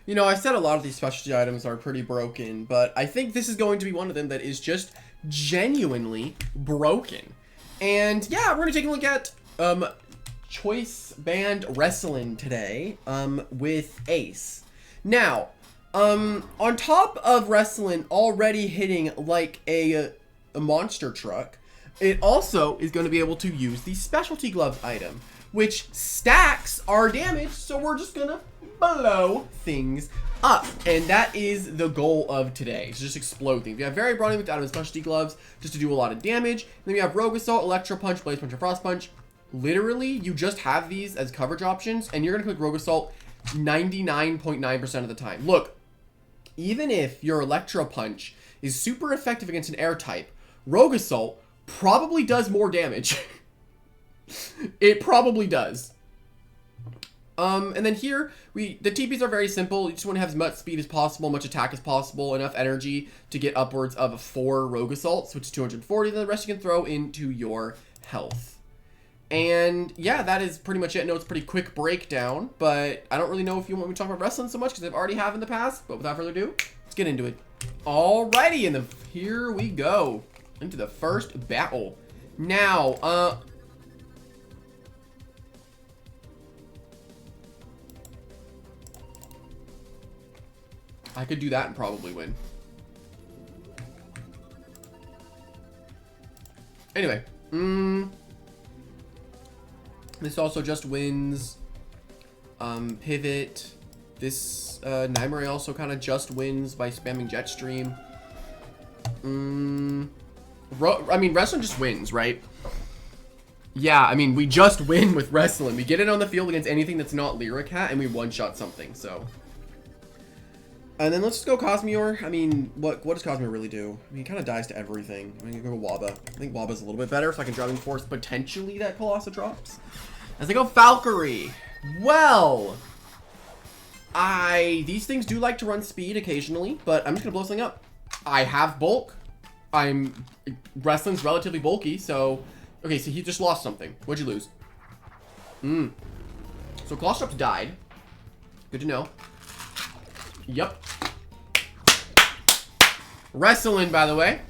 You know, I said a lot of these specialty items are pretty broken, but I think this is going to be one of them that is just genuinely broken. And yeah, we're gonna take a look at choice band Wresolen today with Ace. Now, on top of Wresolen already hitting like a monster truck, it also is going to be able to use the specialty gloves item, which stacks our damage, so we're just gonna blow things up. And that is the goal of today, to just explode things. We have very broadly with out of specialty gloves just to do a lot of damage. And then we have Rogue Assault, Electro Punch, Blaze Punch, and Frost Punch. Literally, you just have these as coverage options, and you're gonna click Rogue Assault 99.9% of the time. Look, even if your Electro Punch is super effective against an air type, Rogue Assault probably does more damage. It probably does. And then here, the TPs are very simple. You just want to have as much speed as possible, much attack as possible, enough energy to get upwards of 4 Rogue Assaults, which is 240, then the rest you can throw into your health. And yeah, that is pretty much it. I know it's a pretty quick breakdown, but I don't really know if you want me to talk about Wresolen so much, because I've already have in the past, but without further ado, let's get into it. Alrighty, and here we go, into the first battle. Now, I could do that and probably win. Anyway, this also just wins pivot. This Nightmare also kind of just wins by spamming Jetstream. I mean, Wresolen just wins, right? Yeah, I mean, we just win with Wresolen. We get it on the field against anything that's not Lyricat, and we one-shot something, so. And then let's just go Cosmeor. I mean, what does Cosmeor really do? I mean, he kind of dies to everything. I mean, you go Waba. I think Waba's a little bit better, so I can Driving Force potentially that Colossa drops. As I go Valkyrie. Well, these things do like to run speed occasionally, but I'm just gonna blow something up. I have bulk. Wresolen's relatively bulky, so okay. So he just lost something. What'd you lose? So Colossus died. Good to know. Yep. Wresolen, by the way.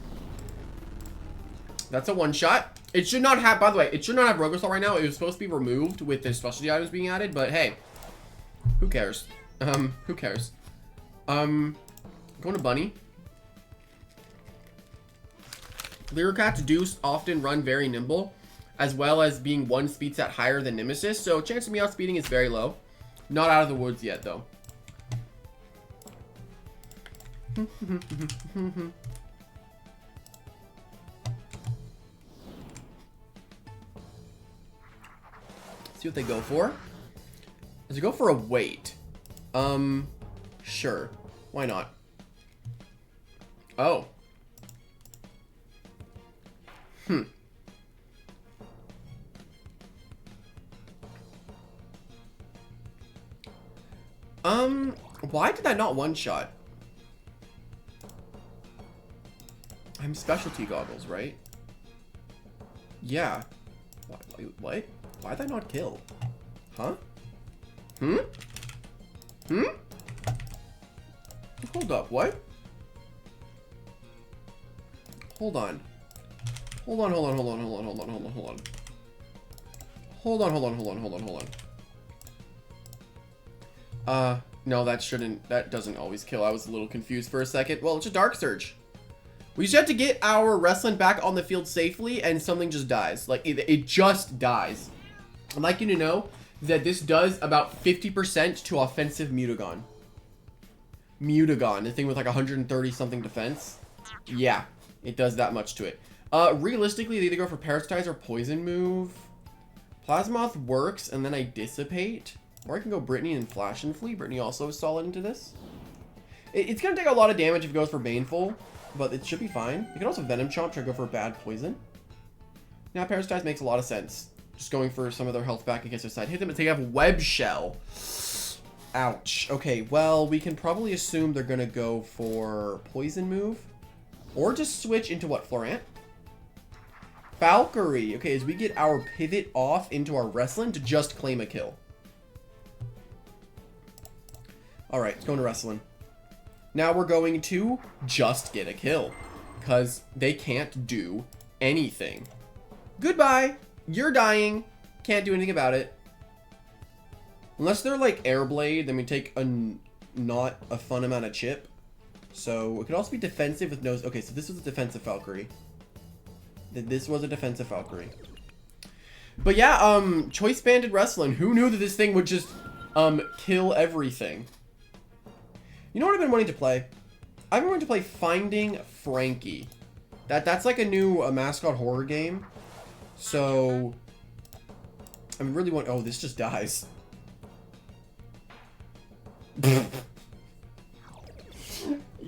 That's a one-shot. It should not have, by the way, it should not have Rogue Assault right now. It was supposed to be removed with the specialty items being added, but hey. Who cares? Who cares? Going to Bunny. Lyricats do often run very nimble, as well as being one speed set higher than Nemesis, so chance of me outspeeding is very low. Not out of the woods yet, though. See what they go for. Does it go for a wait? Sure. Why not? Oh. Why did that not one-shot? I'm specialty goggles, right? Yeah. What? Why'd that not kill? Huh? Hold up, what? Hold on. Hold on. No, that doesn't always kill. I was a little confused for a second. Well, it's a Dark Surge. We just have to get our Wresolen back on the field safely, and something just dies. Like, it just dies. I'd like you to know that this does about 50% to offensive Mutagon. The thing with like 130 something defense. Yeah, it does that much to it. Realistically, they either go for Parasitize or Poison move. Plasmoth works, and then I Dissipate. Or I can go Brittany and Flash and Flee. Brittany also is solid into this. It's going to take a lot of damage if it goes for Baneful, but it should be fine. You can also Venom Chomp, try to go for a bad poison. Now, Parasitize makes a lot of sense. Just going for some of their health back in case their side hit them. But they have Web Shell. Ouch. Okay, well, we can probably assume they're going to go for Poison move. Or just switch into what, Florant? Valkyrie. Okay, as we get our pivot off into our Wresolen to just claim a kill. Alright, let's go into Wresolen. Now we're going to just get a kill. Because they can't do anything. Goodbye. You're dying. Can't do anything about it. Unless they're like Airblade, then we take a not a fun amount of chip. So it could also be defensive with no... Okay, so this was a defensive Valkyrie. This was a defensive Valkyrie. But yeah, choice banded Wresolen. Who knew that this thing would just kill everything? You know what I've been wanting to play? I've been wanting to play Finding Frankie. That's like a new mascot horror game. So I really want... Oh, this just dies.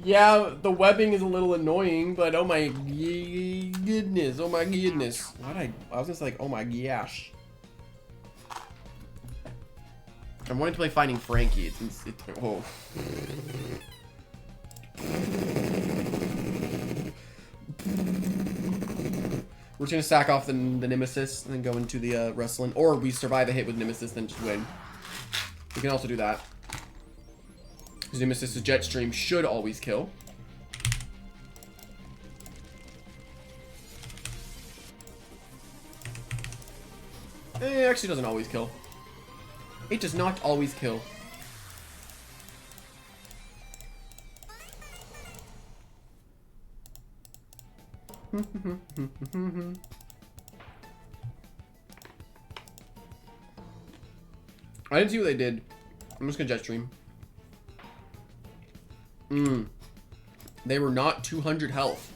Yeah, the webbing is a little annoying, but oh my goodness, oh my goodness. I was just like, oh my gosh. I'm wanting to play Finding Frankie. Oh. We're just gonna sack off the Nemesis and then go into the Wresolen. Or we survive a hit with Nemesis, then just win. We can also do that. Because Nemesis' Jetstream should always kill. It actually doesn't always kill. It does not always kill. I didn't see what they did. I'm just gonna Jetstream. They were not 200 health.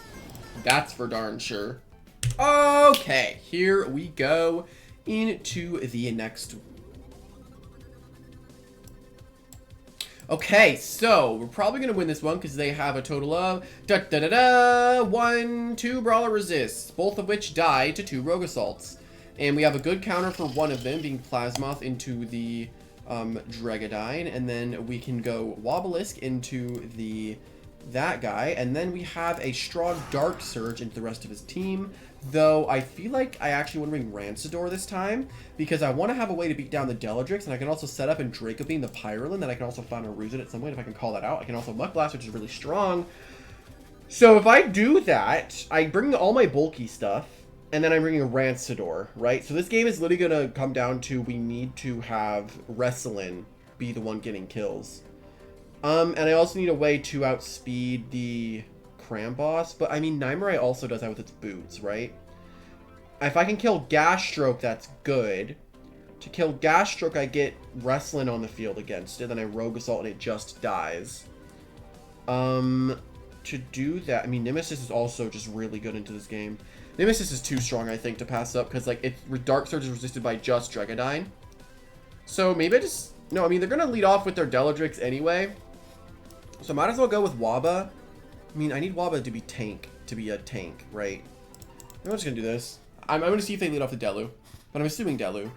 That's for darn sure. Okay, here we go into the next. Okay, so we're probably gonna win this one because they have a total of 2 Brawler Resists, both of which die to 2 Rogue Assaults. And we have a good counter for one of them, being Plasmoth into the Dregadine, and then we can go Wobbelisk into that guy, and then we have a strong Dark Surge into the rest of his team. Though I feel like I actually want to bring Rancidor this time because I want to have a way to beat down the Deladrix, and I can also set up in Dracobane the Pyrolin that I can also find a Ruzin at some point if I can call that out. I can also Muck Blast, which is really strong. So if I do that, I bring all my bulky stuff, and then I'm bringing a Rancidor, right? So this game is literally going to come down to we need to have Wresolen be the one getting kills. And I also need a way to outspeed the Cram Boss. But, I mean, Nymeri also does that with its boots, right? If I can kill Gasstroke, that's good. To kill Gasstroke, I get Wresolen on the field against it. Then I Rogue Assault and it just dies. To do that, I mean, Nemesis is also just really good into this game. Nemesis is too strong, I think, to pass up, because, like, Dark Surge is resisted by just Dregadine. So, maybe I just... No, I mean, they're going to lead off with their Deladrix anyway. So, I might as well go with Wabba. I mean, I need Wabba to be a tank, right? I'm just going to do this. I'm going to see if they lead off the Delu. But I'm assuming Delu.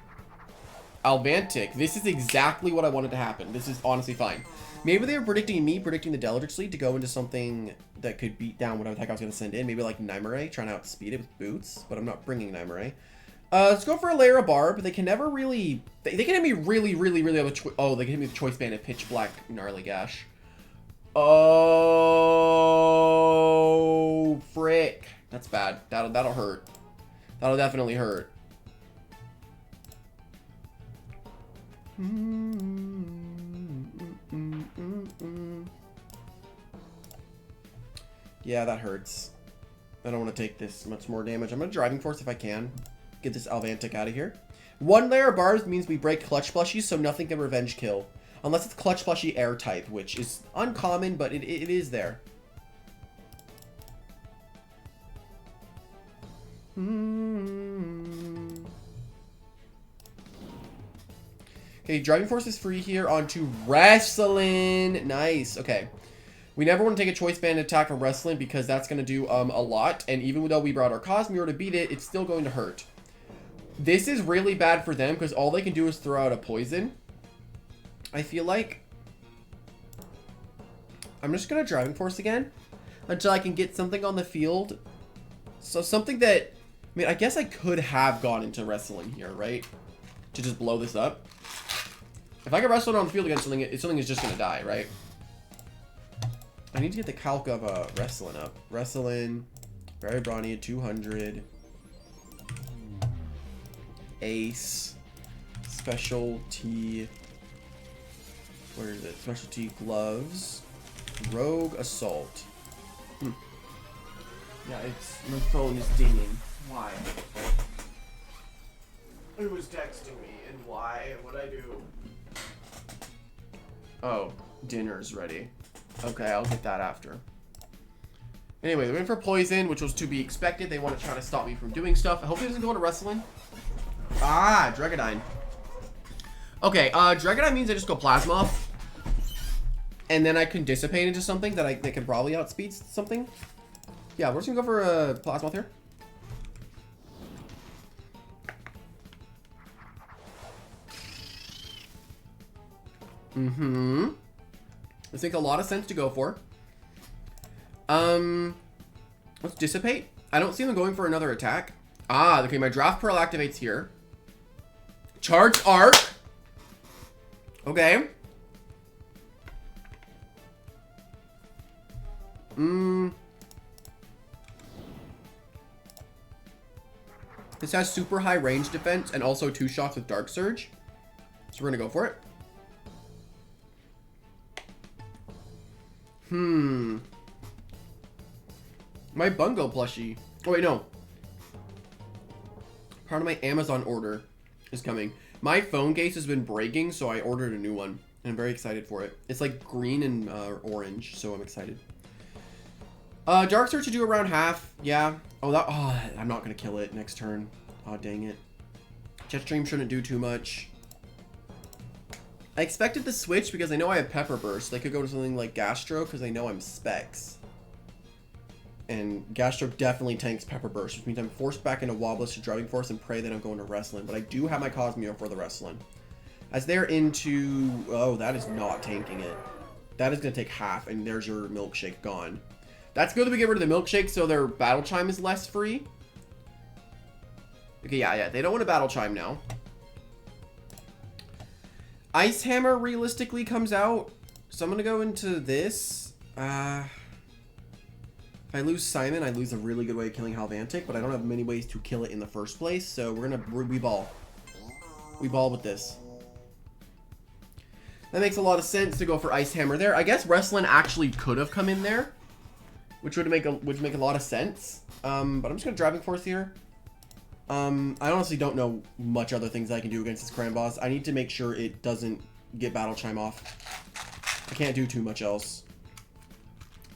Alvantic. This is exactly what I wanted to happen. This is honestly fine. Maybe they were predicting the Deladrix lead to go into something that could beat down whatever the heck I was going to send in. Maybe like Nymeri, trying to outspeed it with boots. But I'm not bringing Nymeri. Let's go for a Layer of Barb. They can never really... They can hit me really on the... Oh, they can hit me with Choice Band and Pitch Black Gnarly Gash. Oh, frick. That's bad. That'll hurt. That'll definitely hurt. Yeah, that hurts. I don't want to take this much more damage. I'm going to Driving Force if I can. Get this Alvantic out of here. 1 layer of barbs means we break Clutch Plushies, so nothing can Revenge Kill. Unless it's Clutch Plushie Air type, which is uncommon, but it is there. Okay, Driving Force is free here onto Wresolen. Nice. Okay. We never want to take a Choice Band attack from Wresolen because that's going to do a lot. And even though we brought our Cosmere to beat it, it's still going to hurt. This is really bad for them because all they can do is throw out a poison. I feel like I'm just going to Driving Force again until I can get something on the field. So something that, I mean, I guess I could have gone into Wresolen here, right? To just blow this up. If If I get Wresolen on the field against something, something is just gonna die, right? I need to get the calc of Wresolen up. Wresolen, very brawny at 200. Ace, specialty. Where is it? Specialty gloves, rogue assault. Yeah, it's my phone is dinging. Why? Who was texting me and why? What'd I do? Oh, dinner's ready. Okay, I'll get that after. Anyway, they're in for poison, which was to be expected. They want to try to stop me from doing stuff. I hope he doesn't go into Wresolen. Ah, Dragonine. Okay, Dragonine means I just go Plasma. And then I can dissipate into something that can probably outspeed something. Yeah, we're just gonna go for a Plasma here. This makes a lot of sense to go for. Let's dissipate. I don't see them going for another attack. Ah, okay, my Draft Pearl activates here. Charge Arc. Okay. This has super high range defense and also 2 shots with Dark Surge. So we're gonna go for it. My Bungo plushie. Oh wait, no. Part of my Amazon order is coming. My phone case has been breaking, so I ordered a new one. And I'm very excited for it. It's like green and orange, so I'm excited. Dark Surge to do around half. Yeah. Oh, I'm not gonna kill it next turn. Oh, dang it. Jetstream shouldn't do too much. I expected the switch because I know I have Pepper Burst. They could go to something like Gastro because I know I'm Specs. And Gastro definitely tanks Pepper Burst, which means I'm forced back into Wobblish to Driving Force and pray that I'm going to Wresolen. But I do have my Cosmeo for the Wresolen. As they're into... Oh, that is not tanking it. That is going to take half, and there's your Milkshake gone. That's good that we get rid of the Milkshake so their Battle Chime is less free. Okay, yeah. They don't want a Battle Chime now. Ice Hammer realistically comes out. So I'm going to go into this. If I lose Simon, I lose a really good way of killing Halvantic, but I don't have many ways to kill it in the first place, so we're gonna we-ball. We ball with this. That makes a lot of sense to go for Ice Hammer there. I guess Wresolen actually could have come in there, which would make a lot of sense. But I'm just gonna Driving Force here. I honestly don't know much other things I can do against this Cram boss. I need to make sure it doesn't get Battle Chime off. I can't do too much else.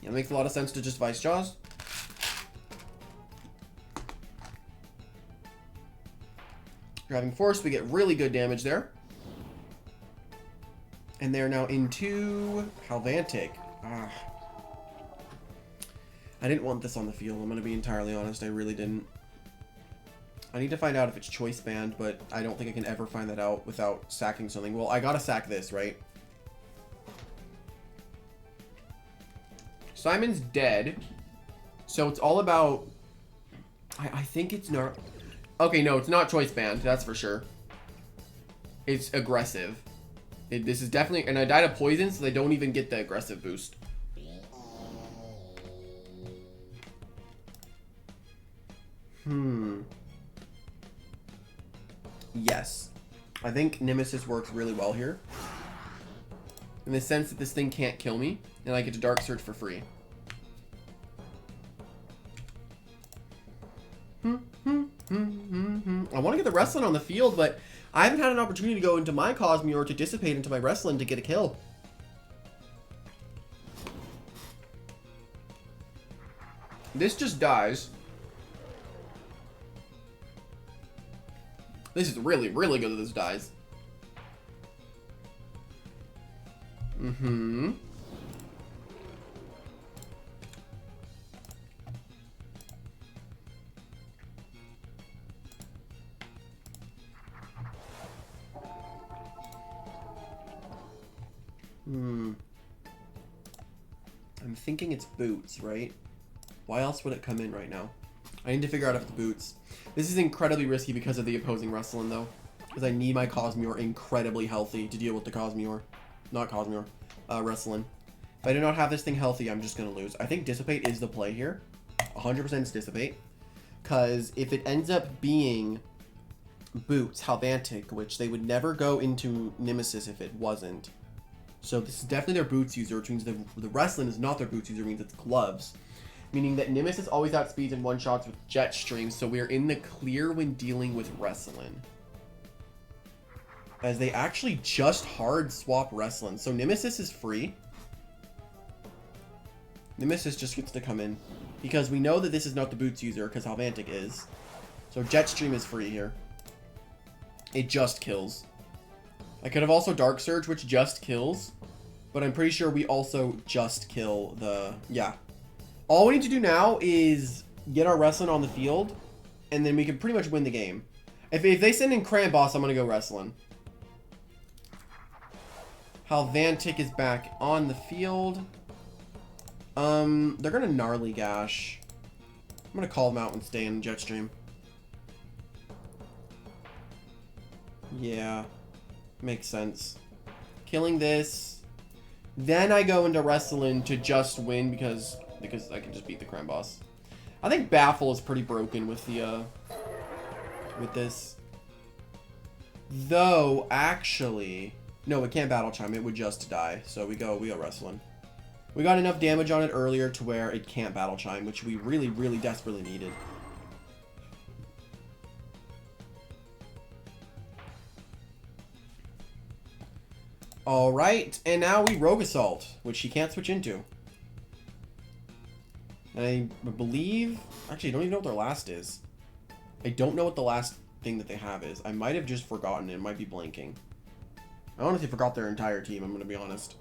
Yeah, it makes a lot of sense to just Vice Jaws. Driving Force, we get really good damage there. And they're now into Halvantic. I didn't want this on the field. I'm going to be entirely honest. I really didn't. I need to find out if it's choice banned, but I don't think I can ever find that out without sacking something. Well, I got to sack this, right? Simon's dead. So it's all about... I think it's not... Okay, no, it's not choice banned. That's for sure. It's aggressive. This is definitely... And I died of poison, so they don't even get the aggressive boost. Yes. I think Nemesis works really well here. In the sense that this thing can't kill me, and I get to Dark Surge for free. I want to get the Wresolen on the field, but I haven't had an opportunity to go into my Cosmeo or to dissipate into my Wresolen to get a kill. This just dies. This is really, really good that this dies. I'm thinking it's boots, right? Why else would it come in right now? I need to figure out if it's boots. This is incredibly risky because of the opposing Wresolen, though. Because I need my Cosmere incredibly healthy to deal with the Cosmere. Not Cosmere. Wresolen. If I do not have this thing healthy, I'm just going to lose. I think Dissipate is the play here. 100% is Dissipate. Because if it ends up being Boots, Halvantic, which they would never go into Nemesis if it wasn't. So this is definitely their Boots user, which means the Wresolen is not their Boots user, means it's Gloves. Meaning that Nemesis always outspeeds and one-shots with Jetstream, so we're in the clear when dealing with Wresolen. As they actually just hard swap Wresolen. So Nemesis is free. Nemesis just gets to come in. Because we know that this is not the Boots user, because Halvantic is. So Jetstream is free here. It just kills. I could have also Dark Surge, which just kills. But I'm pretty sure we also just kill the... Yeah. All we need to do now is get our Wresolen on the field. And then we can pretty much win the game. If they send in Cram Boss, I'm going to go Wresolen. Halvantic is back on the field. They're gonna Gnarly Gash. I'm gonna call them out and stay in Jetstream. Yeah. Makes sense. Killing this. Then I go into Wresolen to just win because I can just beat the Cram Boss. I think Baffle is pretty broken with the with this. Though actually, no, it can't Battle Chime, it would just die. So we go Wresolen. We got enough damage on it earlier to where it can't Battle Chime, which we really, really desperately needed. Alright, and now we Rogue Assault, which he can't switch into. And I believe... Actually, I don't even know what their last is. I don't know what the last thing that they have is. I might have just forgotten it. It might be blanking. I honestly forgot their entire team, I'm going to be honest.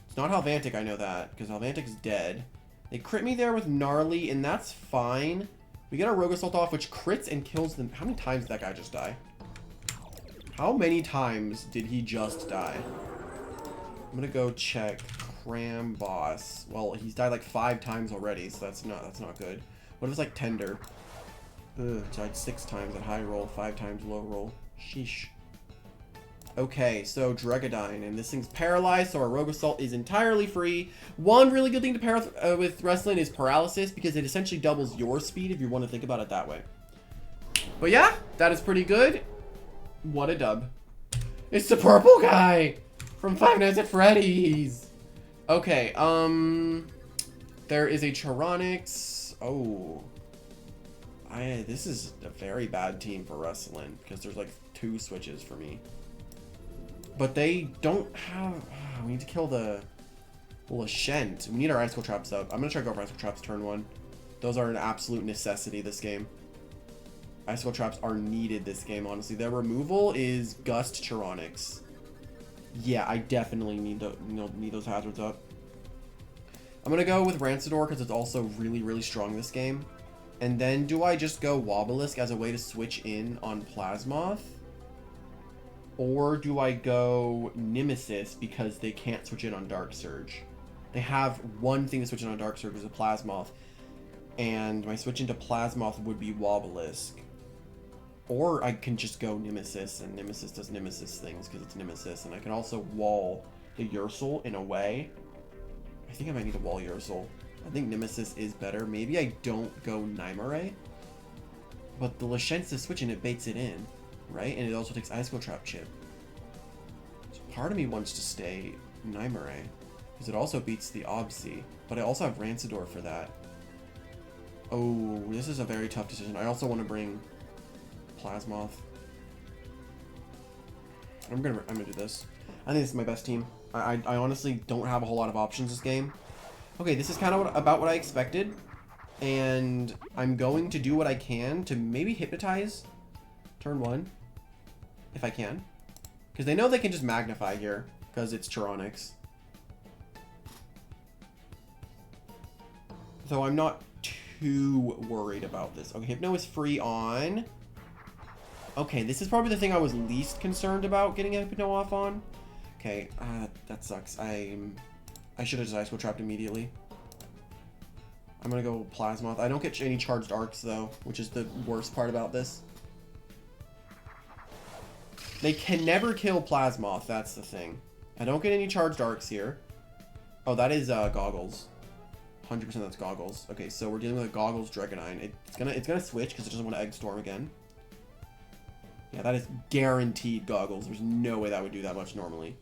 It's not Halvantic, I know that, because Halvantic's dead. They crit me there with Gnarly, and that's fine. We get our Rogue Assault off, which crits and kills them. How many times did that guy just die? How many times did he just die? I'm gonna go check Cram Boss. Well, he's died like 5 times already, so that's not good. What if it's like Tender? Ugh, died 6 times at high roll, 5 times low roll. Sheesh. Okay, so Dregadine, and this thing's paralyzed, so our Rogue Assault is entirely free. One really good thing to pair with Wresolen is Paralysis, because it essentially doubles your speed if you want to think about it that way. But yeah, that is pretty good. What a dub. It's the purple guy from Five Nights at Freddy's. Okay, there is a Charonix. Oh. This is a very bad team for Wresolen, because there's like 2 switches for me. But they don't have... we need to kill the Lashent. We need our Icicle Traps up. I'm going to try to go for Icicle Traps turn 1. Those are an absolute necessity this game. Icicle Traps are needed this game, honestly. Their removal is Gust Charonix. Yeah, I definitely need those hazards up. I'm going to go with Rancidor because it's also really, really strong this game. And then do I just go Wobelisk as a way to switch in on Plasmoth? Or do I go Nemesis because they can't switch in on Dark Surge? They have one thing to switch in on Dark Surge, which is a Plasmoth. And my switch into Plasmoth would be Wobelisk. Or I can just go Nemesis, and Nemesis does Nemesis things because it's Nemesis. And I can also wall the Ursel in a way. I think I might need to wall Ursel. I think Nemesis is better. Maybe I don't go Nymare. But the Lashent's to switch and it baits it in. Right? And it also takes Icicle Trap Chip. So part of me wants to stay Nymare. Because it also beats the Obsy. But I also have Rancidor for that. Oh, this is a very tough decision. I also want to bring Plasmoth. I'm gonna do this. I think this is my best team. I honestly don't have a whole lot of options this game. Okay, this is kind of about what I expected. And I'm going to do what I can to maybe Hypnotize turn 1. If I can. Because they know they can just Magnify here. Because it's Charonix. So I'm not too worried about this. Okay, Hypno is free on... Okay, this is probably the thing I was least concerned about getting Hypno off on. Okay, that sucks. I should have just Icicle Trapped immediately. I'm gonna go Plasmoth. I don't get any charged arcs though, which is the worst part about this. They can never kill Plasmoth, that's the thing. I don't get any charged arcs here. Oh, that is goggles. 100% that's goggles. Okay, so we're dealing with a goggles Dragonine. It's gonna switch because it doesn't want to egg storm again. Yeah, that is guaranteed goggles. There's no way that would do that much normally.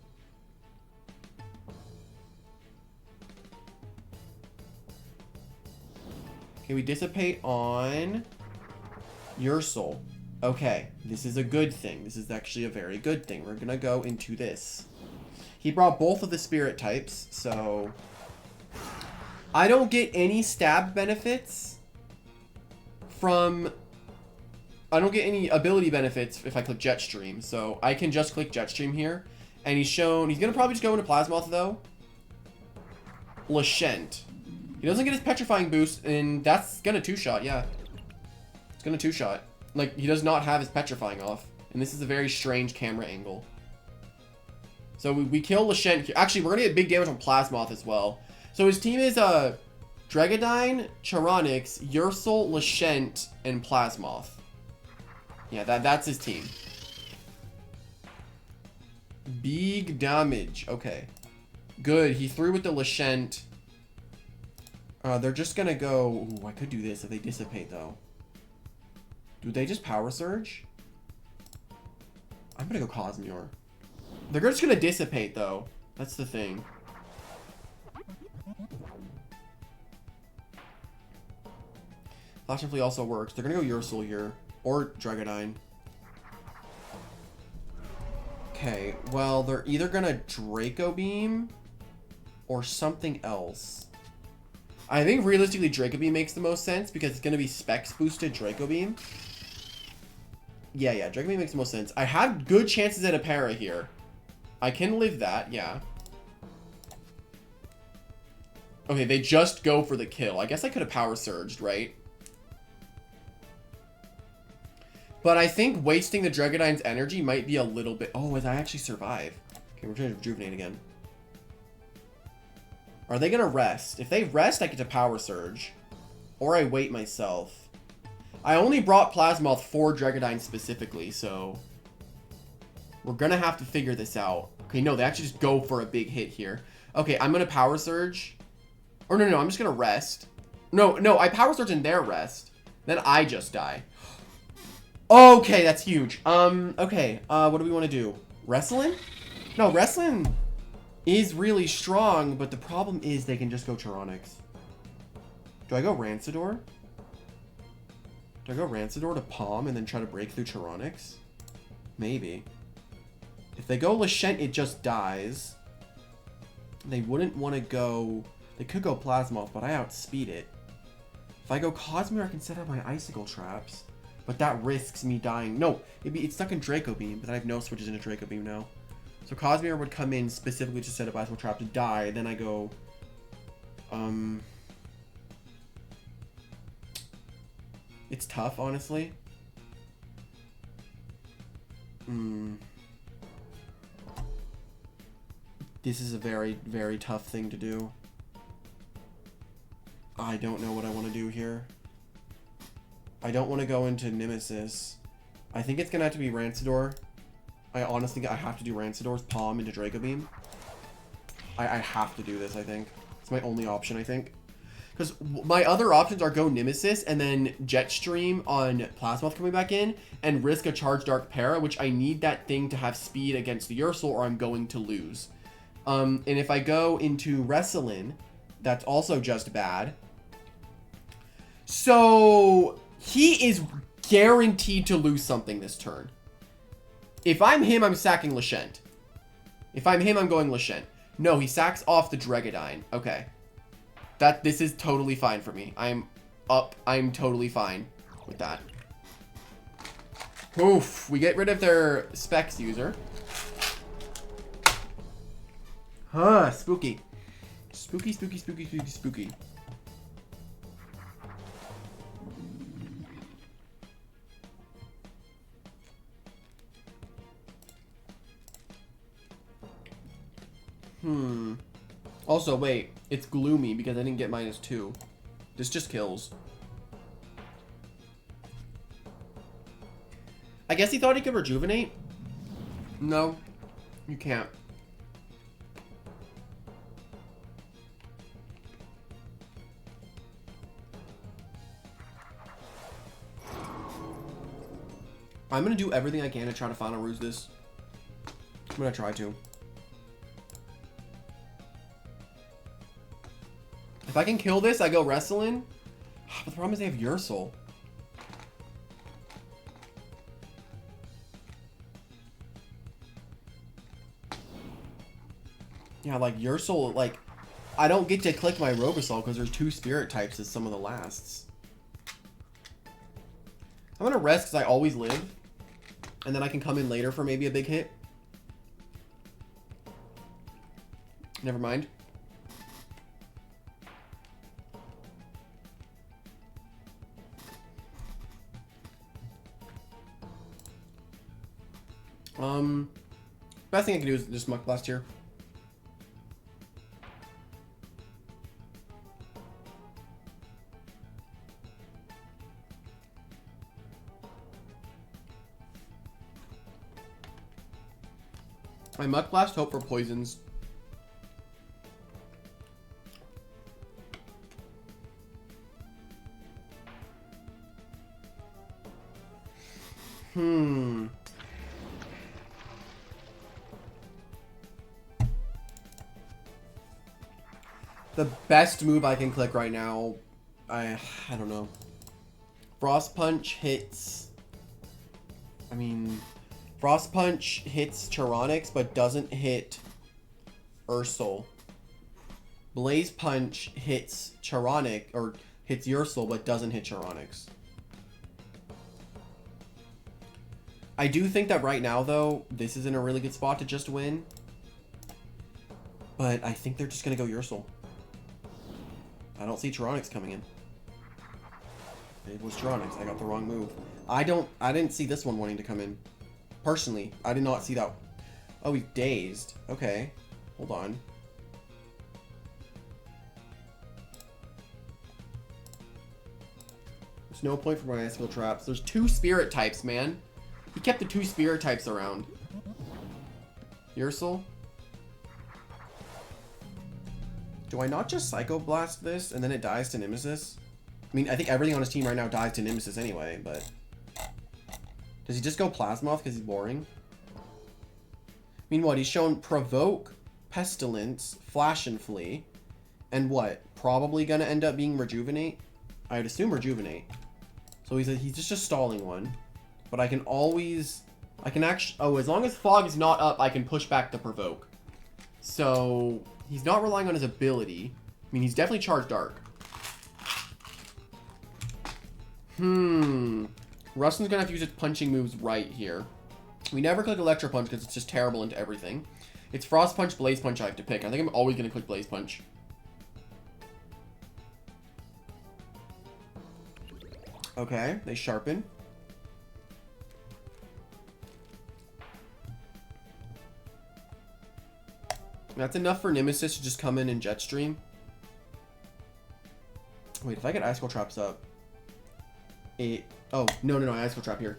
Okay, we dissipate on Wresolen. Okay, this is a good thing. This is actually a very good thing. We're gonna go into this. He brought both of the spirit types, so I don't get any stab benefits from... I don't get any ability benefits if I click Jetstream, so I can just click Jetstream here. And he's shown... He's gonna probably just go into Plasmoth, though. Lashent. He doesn't get his Petrifying boost, and that's gonna two-shot, yeah. It's gonna two-shot. Like, he does not have his Petrifying off. And this is a very strange camera angle. So we kill Lashent here. Actually, we're gonna get big damage on Plasmoth as well. So his team is Dragonine, Charonix, Wresolen, Lashent, and Plasmoth. Yeah, that's his team. Big damage. Okay. Good. He threw with the Lashent. They're just gonna go... Ooh, I could do this if they dissipate, though. Do they just Power Surge? I'm gonna go Cosmere. They're just gonna dissipate, though. That's the thing. Flash and Flee also works. They're gonna go Wresolen here. Or Dragonine. Okay, well, they're either gonna Draco Beam or something else. I think realistically Draco Beam makes the most sense because it's gonna be Specs boosted Draco Beam. Yeah, Draco Beam makes the most sense. I have good chances at a para here. I can live that, yeah. Okay, they just go for the kill. I guess I could have Power Surged, right? But I think wasting the Dragonine's energy might be a little bit... Oh, as I actually survive. Okay, we're trying to Rejuvenate again. Are they going to rest? If they rest, I get to Power Surge. Or I wait myself. I only brought Plasmoth for Dragonine specifically, so... We're going to have to figure this out. Okay, no, they actually just go for a big hit here. Okay, I'm going to Power Surge. Or no, I'm just going to rest. No, I Power Surge in their rest. Then I just die. Okay, that's huge. Okay, what do we want to do? Wresolen? No, Wresolen is really strong, but the problem is they can just go Charonix. Do I go Rancidor? Do I go Rancidor to Palm and then try to break through Charonix? Maybe. If they go Lashent, it just dies. They wouldn't want to go... They could go Plasmoth, but I outspeed it. If I go Cosmere, I can set up my Icicle traps. But that risks me dying. No, it's stuck in Draco Beam, but I have no switches into Draco Beam now. So Cosmere would come in specifically to set up Icicle Trap to die. Then I go... It's tough, honestly. This is a very, very tough thing to do. I don't know what I want to do here. I don't want to go into Nemesis. I think it's going to have to be Rancidor. I honestly think I have to do Rancidor's Palm into Draco Beam. I have to do this, I think. It's my only option, I think. Because my other options are go Nemesis and then Jetstream on Plasmoth coming back in and risk a Charge Dark Para, which I need that thing to have speed against the Wresolen or I'm going to lose. And if I go into Wresolen, that's also just bad. So... He is guaranteed to lose something this turn. If I'm him, I'm sacking Lashent. If I'm him, I'm going Lashent. No, he sacks off the Dragonine. Okay. This is totally fine for me. I'm totally fine with that. Oof. We get rid of their Specs user. Huh, spooky. Spooky, spooky, spooky, spooky, spooky. Also, wait. It's gloomy because I didn't get -2. This just kills. I guess he thought he could rejuvenate. No, you can't. I'm gonna do everything I can to try to final ruse this. I'm gonna try to. If I can kill this, I go Wresolen. But the problem is they have Wresolen. Yeah, like Wresolen, like I don't get to click my Robosol because there's 2 spirit types as some of the lasts. I'm gonna rest because I always live. And then I can come in later for maybe a big hit. Never mind. Best thing I can do is just Muck Blast here. I Muck Blast, hope for poisons. The best move I can click right now, I don't know. Frost Punch hits. I mean, Frost Punch hits Charonix, but doesn't hit Wresolen. Blaze Punch hits Charonix, or hits Wresolen, but doesn't hit Charonix. I do think that right now, though, this is in a really good spot to just win. But I think they're just going to go Wresolen. I don't see Charonix coming in. It was Charonix. I got the wrong move. I didn't see this one wanting to come in. Personally, I did not see that. Oh, he's dazed. Okay. Hold on. There's no point for my ice field traps. There's 2 spirit types, man. He kept the 2 spirit types around. Wresolen? Do I not just Psycho Blast this and then it dies to Nemesis? I mean, I think everything on his team right now dies to Nemesis anyway, but... Does he just go Plasmoth because he's boring? I mean, what? He's shown Provoke, Pestilence, Flash and Flee. And what? Probably gonna end up being Rejuvenate? I'd assume Rejuvenate. So he's just stalling one. But I can always... I can actually... Oh, as long as Fog is not up, I can push back the Provoke. So... He's not relying on his ability. I mean, he's definitely Charged Dark. Rustin's gonna have to use its punching moves right here. We never click Electro Punch because it's just terrible into everything. It's Frost Punch, Blaze Punch I have to pick. I think I'm always gonna click Blaze Punch. Okay, they sharpen. That's enough for Nemesis to just come in and Jetstream. Wait, if I get Icicle Traps up... Oh, no, Icicle Trap here.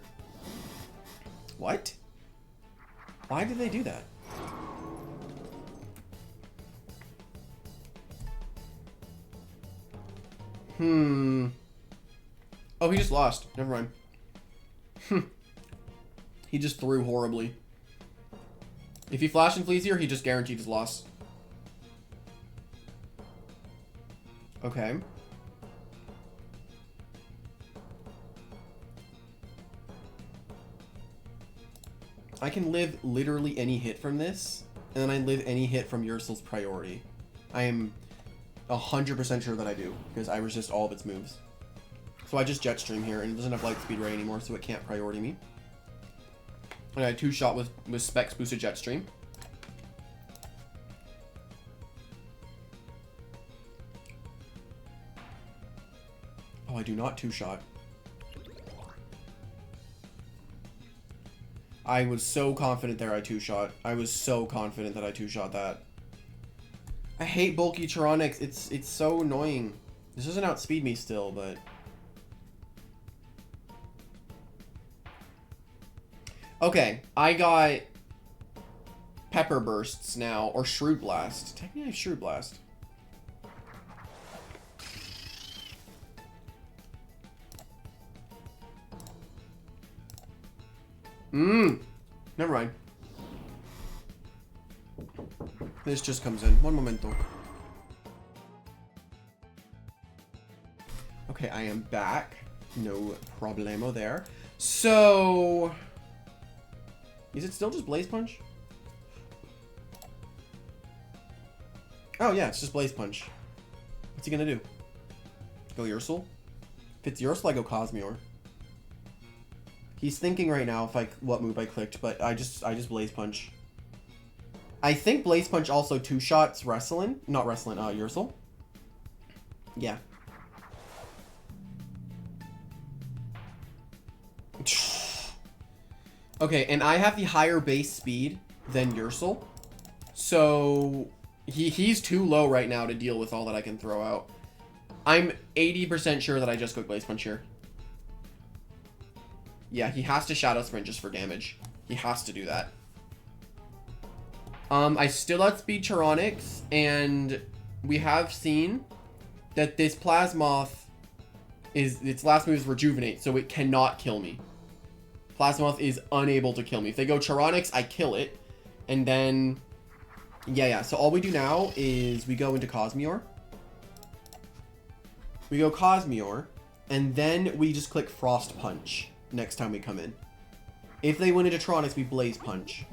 What? Why did they do that? Oh, he just lost. Never mind. He just threw horribly. If he Flash and Flees here, he just guaranteed his loss. Okay. I can live literally any hit from this, and then I live any hit from Wresolen's priority. I am 100% sure that I do, because I resist all of its moves. So I just Jetstream here, and it doesn't have Light Speed Ray anymore, so it can't priority me. And I 2-shot with Specs boosted Jetstream. Oh, I do not 2-shot. I was so confident there I 2-shot. I was so confident that I 2-shot that. I hate bulky Charonix. It's so annoying. This doesn't outspeed me still, but... Okay, I got Pepper Bursts now, or Shrewd Blast. Technically I have Shrewd Blast. Never mind. This just comes in. One momento. Okay, I am back. No problemo there. So... is it still just Blaze Punch? Oh yeah, it's just Blaze Punch. What's he gonna do? Go Ursel? If it's Ursel, I go Cosmere. He's thinking right now what move I clicked, but I just Blaze Punch. I think Blaze Punch also two-shots Wresolen. Not Wresolen, Ursel. Yeah. Okay, and I have the higher base speed than Ursel. So he's too low right now to deal with all that I can throw out. I'm 80% sure that I just go Blaze Punch here. Yeah, he has to Shadow Sprint just for damage. He has to do that. I still outspeed Charonix, and we have seen that this Plasmoth its last move is Rejuvenate, so it cannot kill me. Plasmoth is unable to kill me. If they go Charonix, I kill it. And then, yeah. So all we do now is we go into Cosmere. We go Cosmere, and then we just click Frost Punch next time we come in. If they win into Charonix, we Blaze Punch.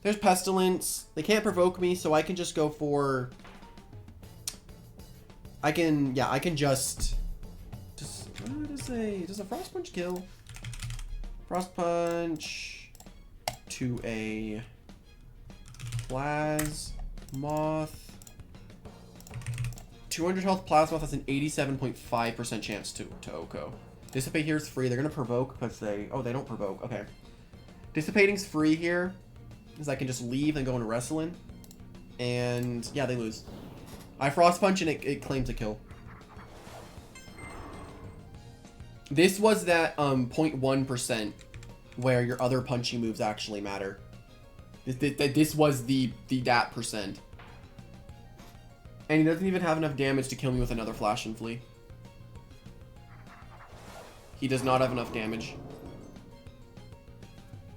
There's Pestilence. They can't provoke me, so I can just go for... I can just what does a Frost Punch kill? Frost Punch to a Plasmoth. 200 health Plasmoth has an 87.5% chance to Oko. Dissipate here is free. They're going to provoke because they don't provoke. Okay. Dissipating's free here because I can just leave and go into Wresolen. And yeah, they lose. I Frost Punch and it claims a kill. This was that 0.1% where your other punching moves actually matter. This was the that percent. And he doesn't even have enough damage to kill me with another Flash and Flee. He does not have enough damage.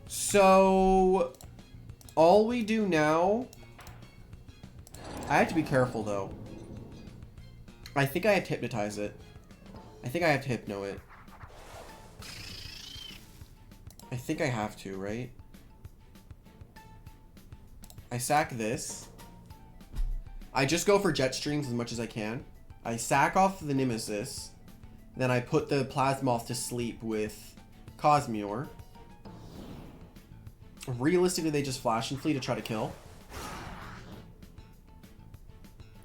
So all we do now... I have to be careful, though. I think I have to Hypnotize it. I think I have to Hypno it. I think I have to, right? I sack this. I just go for Jet Streams as much as I can. I sack off the Nemesis. Then I put the Plasmoth to sleep with Cosmere. Realistically, they just Flash and Flee to try to kill.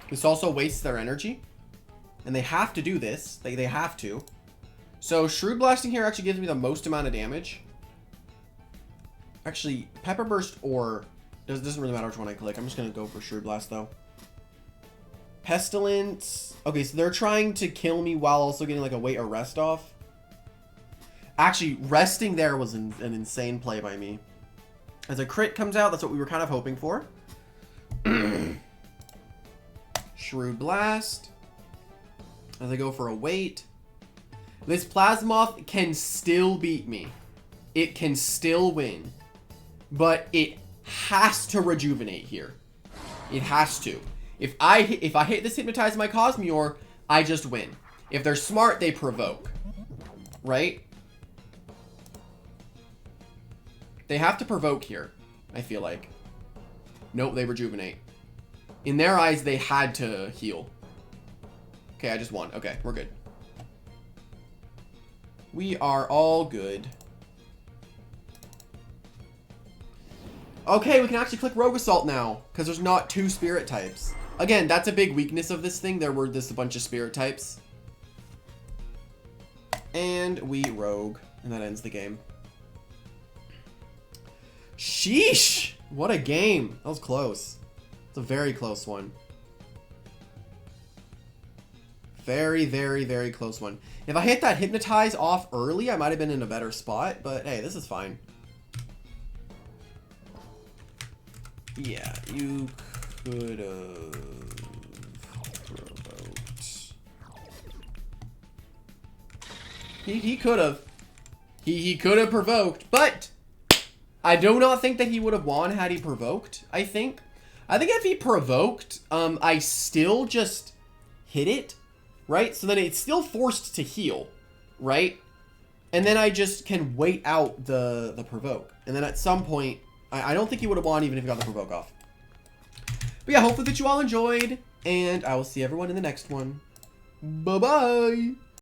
This also wastes their energy. And they have to do this. They have to. So Shrewd Blasting here actually gives me the most amount of damage. Actually, Pepper Burst or... doesn't really matter which one I click. I'm just going to go for Shrewd Blast, though. Pestilence. Okay, so they're trying to kill me while also getting like a wait or rest off. Actually, resting there was an insane play by me. As a crit comes out, that's what we were kind of hoping for. Shrewd Blast. As I go for a wait. This Plasmoth can still beat me. It can still win. But it has to Rejuvenate here. It has to. If I hit this Hypnotize my Cosmere, I just win. If they're smart, they provoke. Right? They have to provoke here, I feel like. Nope, they Rejuvenate. In their eyes, they had to heal. Okay, I just won. Okay, we're good. We are all good. Okay, we can actually click Rogue Assault now, because there's not two spirit types. Again, that's a big weakness of this thing. There were just a bunch of spirit types. And we rogue, and that ends the game. Sheesh! What a game. That was close. It's a very close one. Very, very, very close one. If I hit that Hypnotize off early, I might have been in a better spot, but hey, this is fine. Yeah, you could have provoked. He could have. He could have provoked, but I do not think that he would have won had he provoked, I think. I think if he provoked, I still just hit it, right? So then it's still forced to heal, right? And then I just can wait out the provoke. And then at some point, I don't think he would have won even if he got the provoke off. But yeah, hopefully that you all enjoyed, and I will see everyone in the next one. Bye-bye!